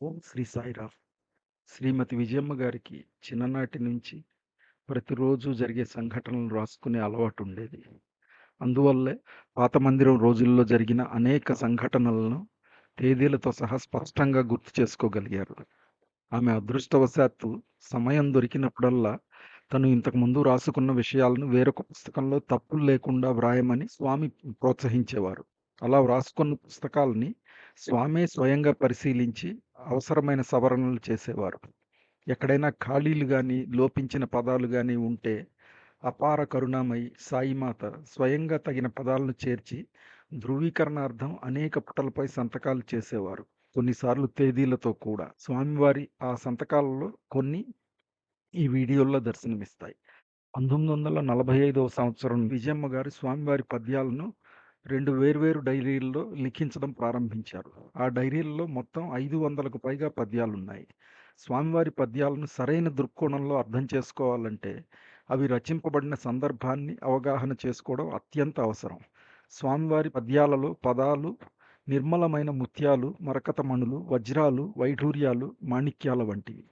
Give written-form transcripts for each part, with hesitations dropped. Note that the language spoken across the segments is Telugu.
ఓం శ్రీ సాయిరామ్. శ్రీమతి విజయమ్మ గారికి చిన్ననాటి నుంచి ప్రతిరోజు జరిగే సంఘటనలు రాసుకునే అలవాటు ఉండేది. అందువల్లే పాత మందిరం రోజుల్లో జరిగిన అనేక సంఘటనలను తేదీలతో సహా స్పష్టంగా గుర్తు చేసుకోగలిగారు. ఆమె అదృష్టవశాత్తు సమయం దొరికినప్పుడల్లా తను ఇంతకుముందు రాసుకున్న విషయాలను వేరొక పుస్తకంలో తప్పులు లేకుండా వ్రాయమని స్వామి ప్రోత్సహించేవారు. అలా వ్రాసుకున్న పుస్తకాలని స్వామే స్వయంగా పరిశీలించి అవసరమైన సవరణలు చేసేవారు. ఎక్కడైనా ఖాళీలు గాని, లోపించిన పదాలు గాని ఉంటే అపార కరుణామయి సాయిమాత స్వయంగా తగిన పదాలను చేర్చి ధృవీకరణార్థం అనేక పుటలపై సంతకాలు చేసేవారు. కొన్నిసార్లు తేదీలతో కూడా. స్వామివారి ఆ సంతకాలలో కొన్ని ఈ వీడియోల్లో దర్శనమిస్తాయి. 1945వ సంవత్సరం విజయమ్మ గారు స్వామివారి పద్యాలను 2 వేర్వేరు డైరీల్లో లిఖించడం ప్రారంభించారు. ఆ డైరీల్లో మొత్తం 500కు పైగా పద్యాలున్నాయి. స్వామివారి పద్యాలను సరైన దృక్కోణంలో అర్థం చేసుకోవాలంటే అవి రచింపబడిన సందర్భాన్ని అవగాహన చేసుకోవడం అత్యంత అవసరం. స్వామివారి పద్యాలలో పదాలు నిర్మలమైన ముత్యాలు, మరకతమణులు, వజ్రాలు, వైఢూర్యాలు, మాణిక్యాల వంటివి.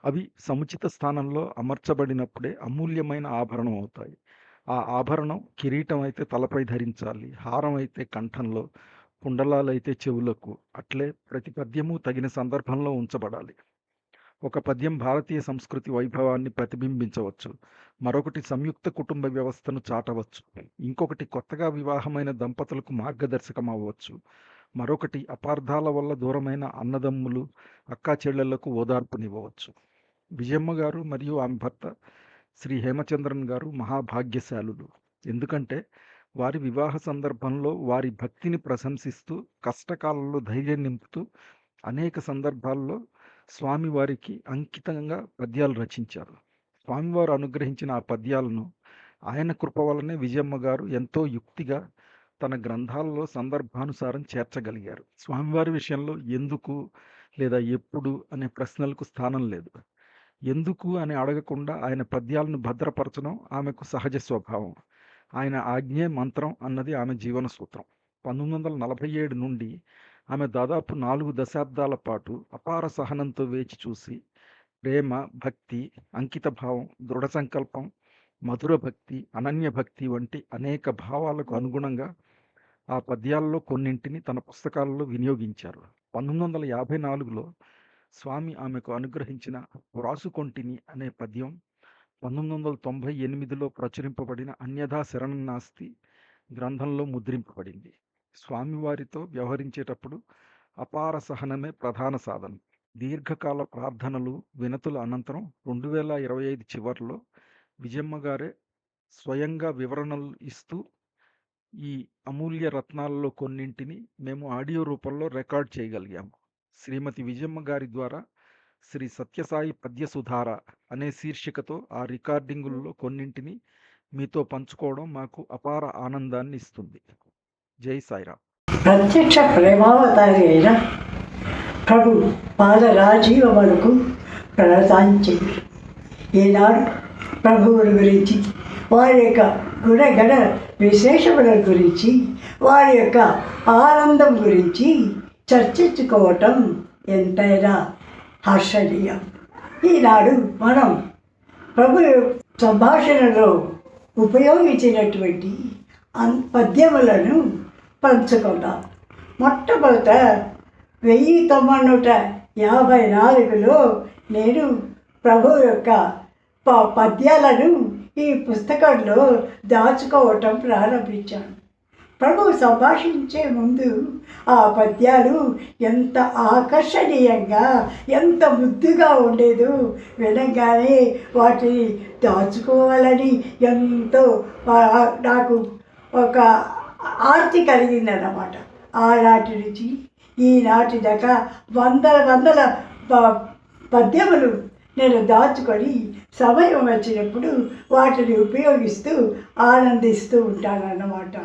అవి సముచిత స్థానంలో అమర్చబడినప్పుడే అమూల్యమైన ఆభరణం అవుతాయి. ఆ ఆభరణం కిరీటం అయితే తలపై ధరించాలి, హారం అయితే కంఠంలో, కుండలాలైతే చెవులకు. అట్లే ప్రతి పద్యము తగిన సందర్భంలో ఉంచబడాలి. ఒక పద్యం భారతీయ సంస్కృతి వైభవాన్ని ప్రతిబింబించవచ్చు, మరొకటి సంయుక్త కుటుంబ వ్యవస్థను చాటవచ్చు, ఇంకొకటి కొత్తగా వివాహమైన దంపతులకు మార్గదర్శకం అవ్వచ్చు, మరొకటి అపార్థాల వల్ల దూరమైన అన్నదమ్ములు, అక్కా చెల్లెళ్లకు ఓదార్పునివ్వవచ్చు. విజయమ్మ గారు మరియు ఆమె భర్త శ్రీ హేమచంద్రన్ గారు మహాభాగ్యశాలులు. ఎందుకంటే వారి వివాహ సందర్భంలో వారి భక్తిని ప్రశంసిస్తూ, కష్టకాలంలో ధైర్యం నింపుతూ అనేక సందర్భాల్లో స్వామివారికి అంకితంగా పద్యాలు రచించారు. స్వామివారు అనుగ్రహించిన ఆ పద్యాలను ఆయన కృప వలనే విజయమ్మ గారు ఎంతో యుక్తిగా తన గ్రంథాలలో సందర్భానుసారం చేర్చగలిగారు. స్వామివారి విషయంలో ఎందుకు లేదా ఎప్పుడు అనే ప్రశ్నలకు స్థానం లేదు. ఎందుకు అని అడగకుండా ఆయన పద్యాలను భద్రపరచడం ఆమెకు సహజ స్వభావం. ఆయన ఆజ్ఞే మంత్రం అన్నది ఆమె జీవన సూత్రం. 1947 నుండి ఆమె దాదాపు 4 దశాబ్దాల పాటు అపార సహనంతో వేచి చూసి ప్రేమ, భక్తి, అంకిత భావం, దృఢ సంకల్పం, మధుర భక్తి, అనన్య భక్తి వంటి అనేక భావాలకు అనుగుణంగా ఆ పద్యాల్లో కొన్నింటిని తన పుస్తకాలలో వినియోగించారు. 1954లో స్వామి ఆమెకు అనుగ్రహించిన వ్రాసుకొంటిని అనే పద్యం 1998లో ప్రచురింపబడిన అన్యథా శరణం నాస్తి గ్రంథంలో ముద్రింపబడింది. స్వామివారితో వ్యవహరించేటప్పుడు అపార సహనమే ప్రధాన సాధనం. దీర్ఘకాల ప్రార్థనలు, వినతుల అనంతరం 2025 చివర్లో విజయమ్మ గారే స్వయంగా వివరణలు ఇస్తూ ఈ అమూల్య రత్నాలలో కొన్నింటిని మేము ఆడియో రూపంలో రికార్డ్ చేయగలిగాము. శ్రీమతి విజయమ్మ గారి ద్వారా శ్రీ సత్యసాయి పద్యసుధార అనే శీర్షికతో ఆ రికార్డింగుల్లో కొన్నింటిని మీతో పంచుకోవడం మాకు అపార ఆనందాన్ని ఇస్తుంది. జై సాయిరామ్. ప్రత్యక్ష ప్రేమావతారి అయిన ప్రభు పాద రాజీవ వరకు ప్రదాంచి ఈనాడు ప్రభువుల గురించి, వారి యొక్క గుణగణ విశేషముల గురించి, వారి యొక్క ఆనందం గురించి చర్చించుకోవటం ఎంతైనా హర్షణీయం. ఈనాడు మనం ప్రభు సంభాషణలో ఉపయోగించినటువంటి పద్యములను పంచుకుందాం. మొట్టమొదట 1954లో నేను ప్రభు యొక్క పద్యాలను ఈ పుస్తకంలో దాచుకోవటం ప్రారంభించాను. ప్రభు సంభాషించే ముందు ఆ పద్యాలు ఎంత ఆకర్షణీయంగా, ఎంత ముద్దుగా ఉండేదో, వినగానే వాటిని దాచుకోవాలని ఎంతో నాకు ఒక ఆర్తి కలిగిందన్నమాట. ఆనాటి నుంచి ఈనాటి దాకా వందల పద్యములు నేను దాచుకొని సమయం వచ్చినప్పుడు వాటిని ఉపయోగిస్తూ ఆనందిస్తూ ఉంటానన్నమాట.